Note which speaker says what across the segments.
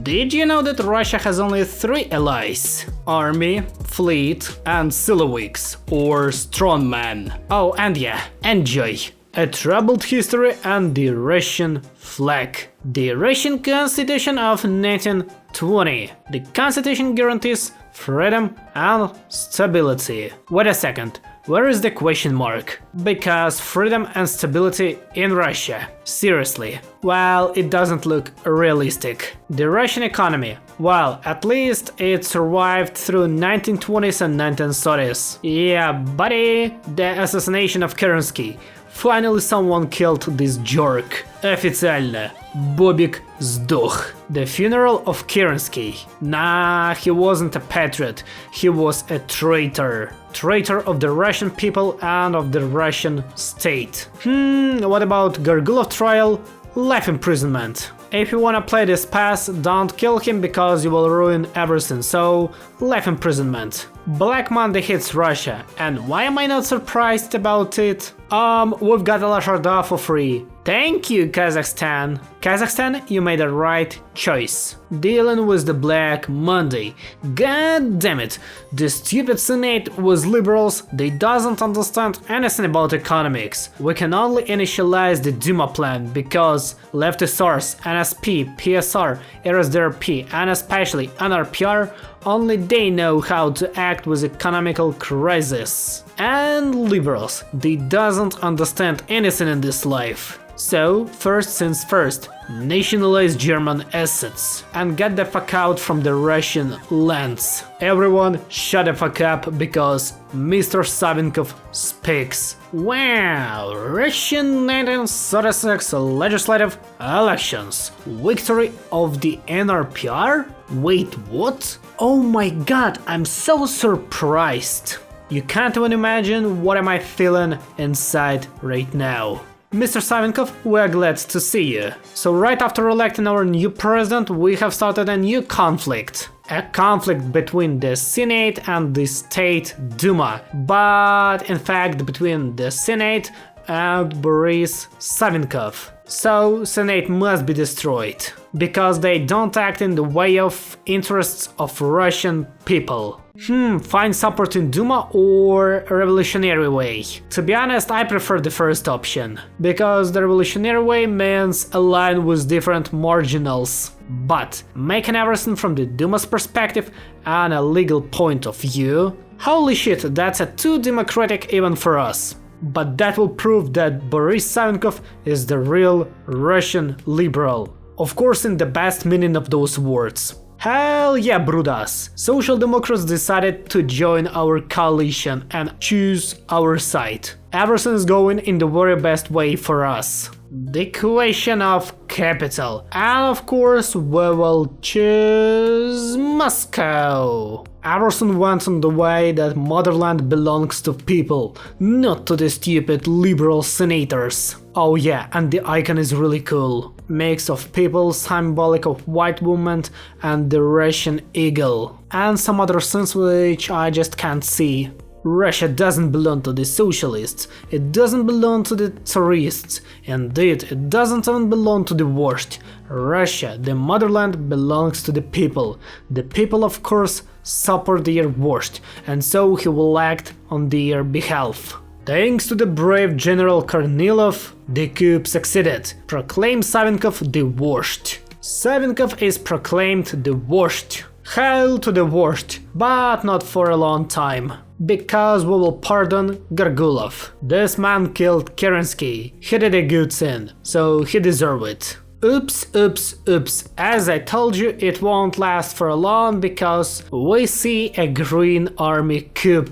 Speaker 1: Did you know that Russia has only 3 allies? Army, fleet, and Siloviks, or Strongman. Oh, and yeah, enjoy. A troubled history and the Russian flag. The Russian Constitution of 1920. The Constitution guarantees freedom and stability. Wait a second, where is the question mark? Because freedom and stability in Russia. Seriously. Well, it doesn't look realistic. The Russian economy. Well, at least it survived through 1920s and 1930s. Yeah, buddy, the assassination of Kerensky. Finally someone killed this jerk. Официально. Bobik сдох. The funeral of Kerensky. Nah, he wasn't a patriot. He was a traitor. Traitor of the Russian people and of the Russian state. What about Gargulov trial? Life imprisonment. If you wanna play this pass, don't kill him because you will ruin everything, so life imprisonment. Black Monday hits Russia, and why am I not surprised about it? We've got a Lashardar for free. Thank you, Kazakhstan. Kazakhstan, you made the right choice. Dealing with the Black Monday. God damn it, the stupid Senate was liberals, they doesn't understand anything about economics. We can only initialize the Duma plan because leftist NSP, PSR, RSDRP, and especially NRPR, only they know how to act with economical crisis. And liberals, they doesn't understand anything in this life. So, first things first, nationalize German assets and get the fuck out from the Russian lands. Everyone shut the fuck up because Mr. Savinkov speaks. Wow, Russian 1936 legislative elections. Victory of the NRPR? Wait, what? Oh my god, I'm so surprised. You can't even imagine what am I feeling inside right now. Mr. Savinkov, we are glad to see you. So right after electing our new president, we have started a new conflict. A conflict between the Senate and the State Duma, but in fact between the Senate and Boris Savinkov. So Senate must be destroyed, because they don't act in the way of interests of Russian people. Find support in Duma or revolutionary way. To be honest, I prefer the first option, because the revolutionary way means align with different marginals. But making everything from the Duma's perspective and a legal point of view, holy shit, that's a too democratic even for us. But that will prove that Boris Savinkov is the real Russian liberal. Of course, in the best meaning of those words. Hell yeah, brudas! Social Democrats decided to join our coalition and choose our side. Everything is going in the very best way for us. The question of capital. And of course, we will choose Moscow. Everything went on the way that motherland belongs to people, not to the stupid liberal senators. Oh yeah, and the icon is really cool. Mix of people symbolic of white woman and the Russian eagle. And some other things which I just can't see. Russia doesn't belong to the socialists, it doesn't belong to the terrorists, indeed it doesn't even belong to the worst. Russia, the motherland, belongs to the people. The people of course support their worst, and so he will act on their behalf. Thanks to the brave General Kornilov, the coup succeeded. Proclaim Savinkov the worst. Savinkov is proclaimed the worst. Hail to the worst, but not for a long time. Because we will pardon Gargulov. This man killed Kerensky. He did a good thing, so he deserved it. Oops, oops, oops. As I told you, it won't last for long because we see a Green Army coup.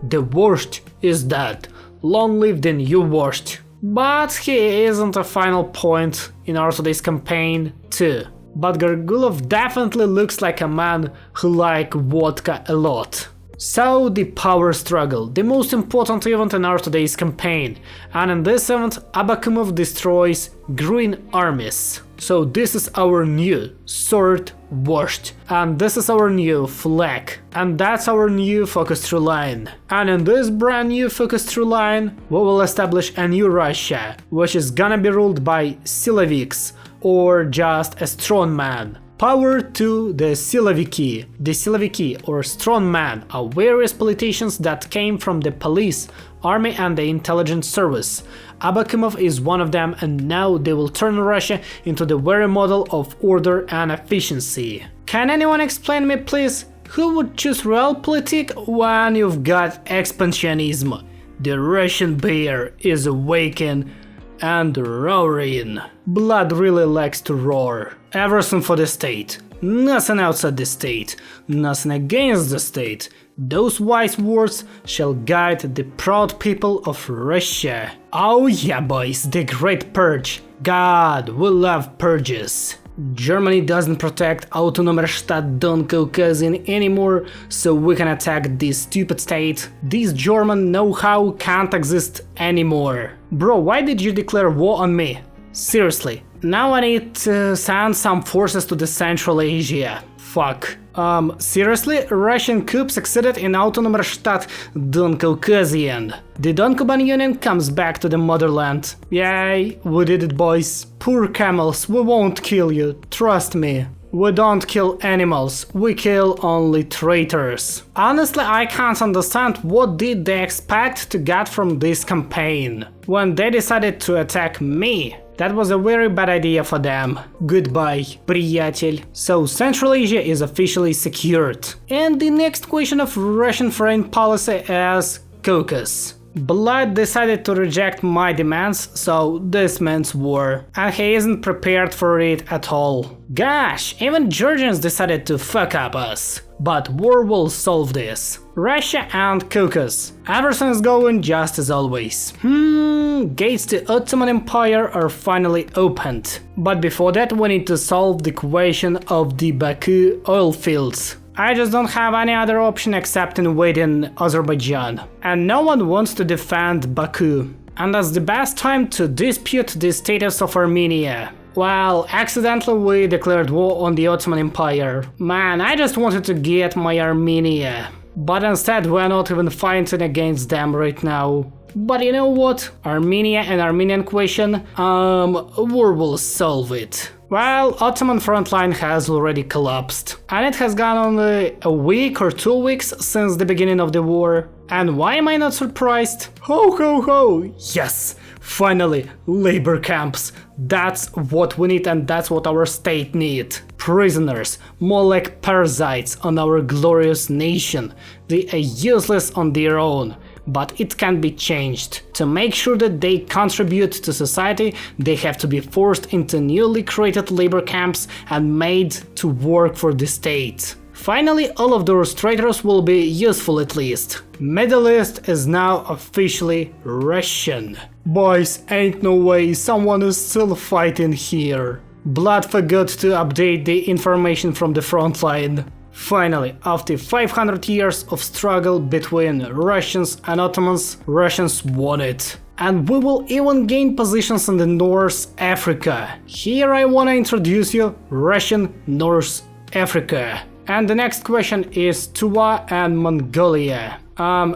Speaker 1: The worst is dead. Long live the new worst. But he isn't a final point in our today's campaign too. But Gargulov definitely looks like a man who likes vodka a lot. So the power struggle, the most important event in our today's campaign, and in this event Abakumov destroys green armies. So this is our new third worst, and this is our new flag, and that's our new focus through line. And in this brand new focus through line we will establish a new Russia, which is gonna be ruled by Siloviks, or just a strong man. power to the Siloviki. The Siloviki, or Strongman, are various politicians that came from the police, army and the intelligence service. Abakumov is one of them, and now they will turn Russia into the very model of order and efficiency. Can anyone explain me, please? Who would choose realpolitik when you've got expansionism? The Russian bear is awakened and roaring. Blood really likes to roar. Everything for the state. Nothing outside the state. Nothing against the state. Those wise words shall guide the proud people of Russia. Oh yeah, boys, the Great Purge. God, we love purges. Germany doesn't protect autonomous Staat Don Caucasian anymore, so we can attack this stupid state. This German know-how can't exist anymore. Bro, why did you declare war on me? Seriously. Now I need to send some forces to the Central Asia. Fuck. Seriously? Russian coup succeeded in autonomous Staat Don Caucasian. The Don Kuban Union comes back to the motherland. Yay, we did it, boys. Poor camels, we won't kill you, trust me. We don't kill animals, we kill only traitors. Honestly, I can't understand what did they expect to get from this campaign. When they decided to attack me, that was a very bad idea for them. Goodbye, приятель. So Central Asia is officially secured. And the next question of Russian foreign policy is Caucasus. Blood decided to reject my demands, so this means war. And he isn't prepared for it at all. Gosh, even Georgians decided to fuck up us. But war will solve this. Russia and Caucasus. Everything is going just as always. Gates to Ottoman Empire are finally opened. But before that we need to solve the question of the Baku oil fields. I just don't have any other option except invading Azerbaijan. And no one wants to defend Baku. And that's the best time to dispute the status of Armenia. Well, accidentally we declared war on the Ottoman Empire. Man, I just wanted to get my Armenia. But instead we're not even fighting against them right now. But you know what? Armenia and Armenian question, war will solve it. Well, Ottoman front line has already collapsed. And it has gone only a week or 2 weeks since the beginning of the war. And why am I not surprised? Ho ho ho! Yes! Finally, labor camps. That's what we need and that's what our state needs. Prisoners, more like parasites on our glorious nation. They are useless on their own. But it can be changed. To make sure that they contribute to society, they have to be forced into newly created labor camps and made to work for the state. Finally, all of those traitors will be useful at least. Middle East is now officially Russian. Boys, ain't no way someone is still fighting here. Blood forgot to update the information from the front line. Finally, after 500 years of struggle between Russians and Ottomans, Russians won it. And we will even gain positions in the North Africa. Here I wanna introduce you Russian North Africa. And the next question is Tuva and Mongolia.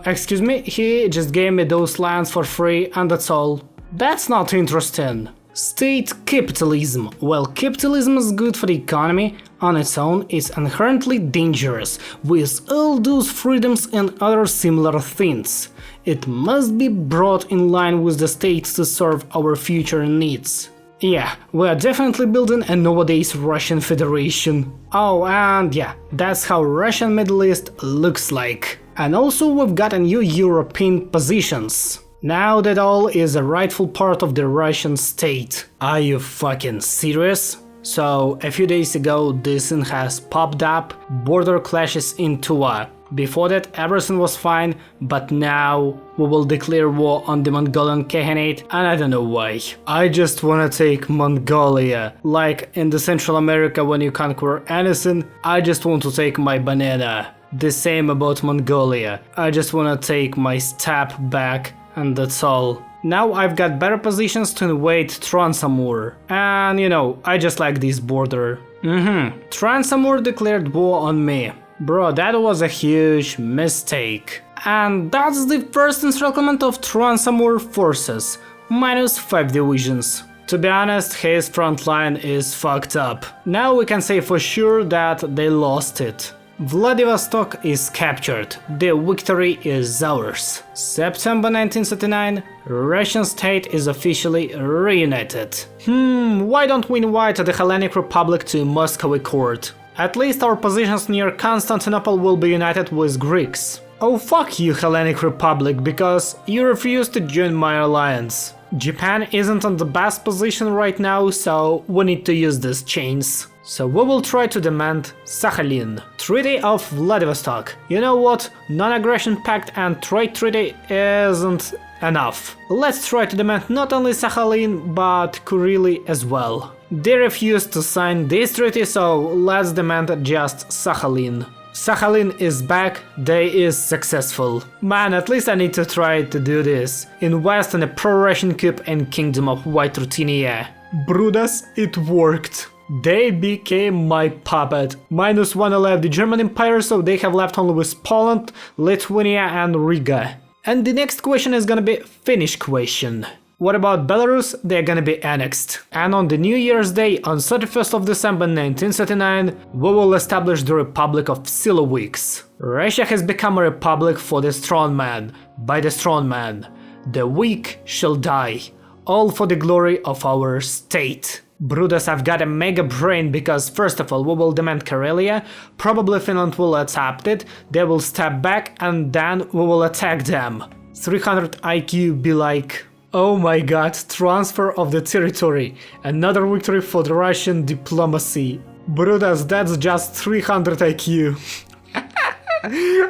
Speaker 1: Excuse me, he just gave me those lands for free and that's all. That's not interesting. State capitalism. Well, capitalism is good for the economy, on its own it's inherently dangerous, with all those freedoms and other similar things. It must be brought in line with the state to serve our future needs. Yeah, we are definitely building a nowadays Russian Federation. Oh, and yeah, that's how Russian Middle East looks like. And also we've got a new European positions. Now that all is a rightful part of the Russian state. Are you fucking serious? So, a few days ago this thing has popped up, border clashes in Tuva. Before that everything was fine, but now we will declare war on the Mongolian Khaganate and I don't know why. I just wanna take Mongolia. Like in the Central America when you conquer anything, I just want to take my banana. The same about Mongolia. I just wanna take my steppe back. And that's all. Now I've got better positions to invade Transamur. And you know, I just like this border. Transamur declared war on me. Bro, that was a huge mistake. And that's the first encirclement of Transamur forces. -5 divisions. To be honest, his front line is fucked up. Now we can say for sure that they lost it. Vladivostok is captured. The victory is ours. September 1939, Russian state is officially reunited. Why don't we invite the Hellenic Republic to Moscow court? At least our positions near Constantinople will be united with Greeks. Oh fuck you, Hellenic Republic, because you refused to join my alliance. Japan isn't in the best position right now, so we need to use these chains. So we will try to demand Sakhalin. Treaty of Vladivostok. You know what? Non-aggression pact and trade treaty isn't enough. Let's try to demand not only Sakhalin, but Kurili as well. They refused to sign this treaty, so let's demand just Sakhalin. Sakhalin is back, they is successful. Man, at least I need to try to do this. Invest in a pro-Russian coup in Kingdom of White Ruthenia. Brudas, it worked. They became my puppet. -1 left the German Empire, so they have left only with Poland, Lithuania and Riga. And the next question is gonna be Finnish question. What about Belarus? They're gonna be annexed. And on the New Year's Day, on 31st of December 1939, we will establish the Republic of Siloviks. Russia has become a republic for the strongman, by the strongman. The weak shall die, all for the glory of our state. Brudas, I've got a mega brain because first of all we will demand Karelia, probably Finland will accept it, they will step back and then we will attack them. 300 IQ be like, oh my god, transfer of the territory, another victory for the Russian diplomacy. Brudas, that's just 300 IQ.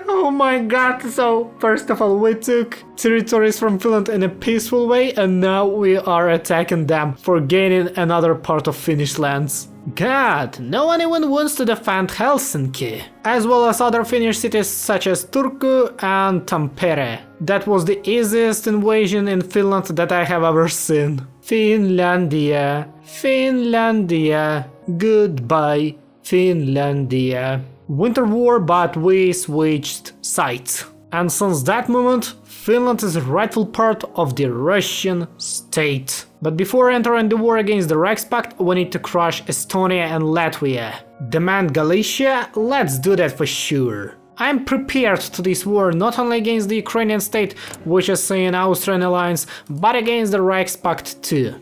Speaker 1: Oh my god, so first of all we took territories from Finland in a peaceful way and now we are attacking them for gaining another part of Finnish lands. God, no one even wants to defend Helsinki, as well as other Finnish cities such as Turku and Tampere. That was the easiest invasion in Finland that I have ever seen. Finlandia, Finlandia, goodbye, Finlandia. Winter War, but we switched sides. And since that moment, Finland is a rightful part of the Russian state. But before entering the war against the Reichspakt, we need to crush Estonia and Latvia. Demand Galicia? Let's do that for sure. I'm prepared to this war not only against the Ukrainian state, which is in Austrian alliance, but against the Reichspakt too.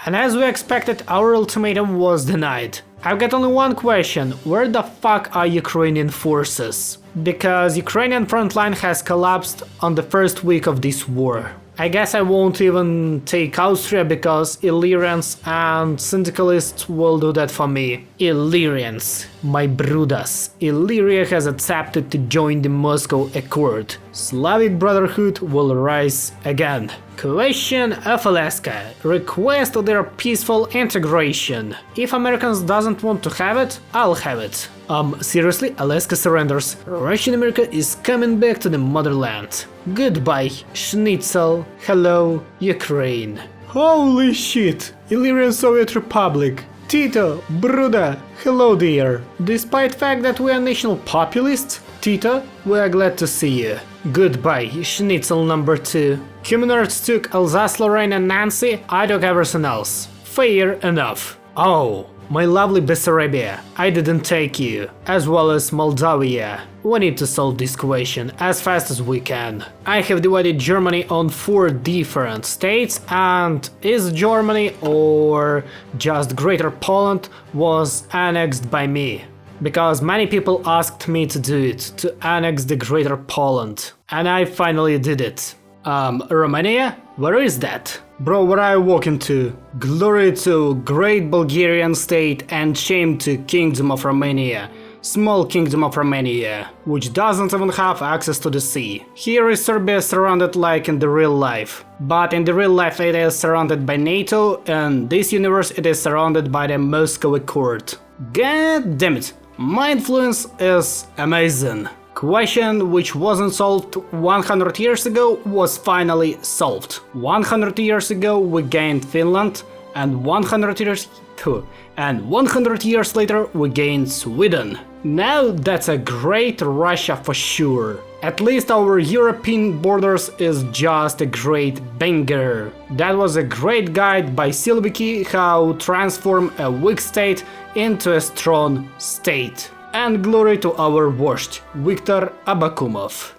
Speaker 1: And as we expected, our ultimatum was denied. I've got only one question, where the fuck are Ukrainian forces? Because Ukrainian frontline has collapsed on the first week of this war. I guess I won't even take Austria because Illyrians and syndicalists will do that for me. Illyrians, my brudas. Illyria has accepted to join the Moscow Accord. Slavic Brotherhood will rise again. Question of Alaska. Request their peaceful integration. If Americans doesn't want to have it, I'll have it. Seriously, Alaska surrenders. Russian America is coming back to the motherland. Goodbye, Schnitzel. Hello, Ukraine. Holy shit! Illyrian Soviet Republic. Tito, Bruda, hello there. Despite fact that we are national populists, Tito, we are glad to see you. Goodbye, Schnitzel number 2. Communards took Alsace-Lorraine and Nancy, I took everything else. Fair enough. Oh, my lovely Bessarabia, I didn't take you, as well as Moldavia. We need to solve this question as fast as we can. I have divided Germany on 4 different states, and is Germany or just Greater Poland was annexed by me. Because many people asked me to do it, to annex the Greater Poland. And I finally did it. Romania? Where is that? Bro, where are I walking to? Glory to great Bulgarian state and shame to Kingdom of Romania. Small Kingdom of Romania, which doesn't even have access to the sea. Here is Serbia surrounded like in the real life. But in the real life it is surrounded by NATO, and this universe it is surrounded by the Moscow Accord. God damn it, my influence is amazing. Question which wasn't solved 100 years ago was finally solved. 100 years ago we gained Finland, and 100 years later we gained Sweden. Now that's a great Russia for sure. At least our European borders is just a great banger. That was a great guide by Siloviki how transform a weak state into a strong state. And glory to our vozhd, Viktor Abakumov.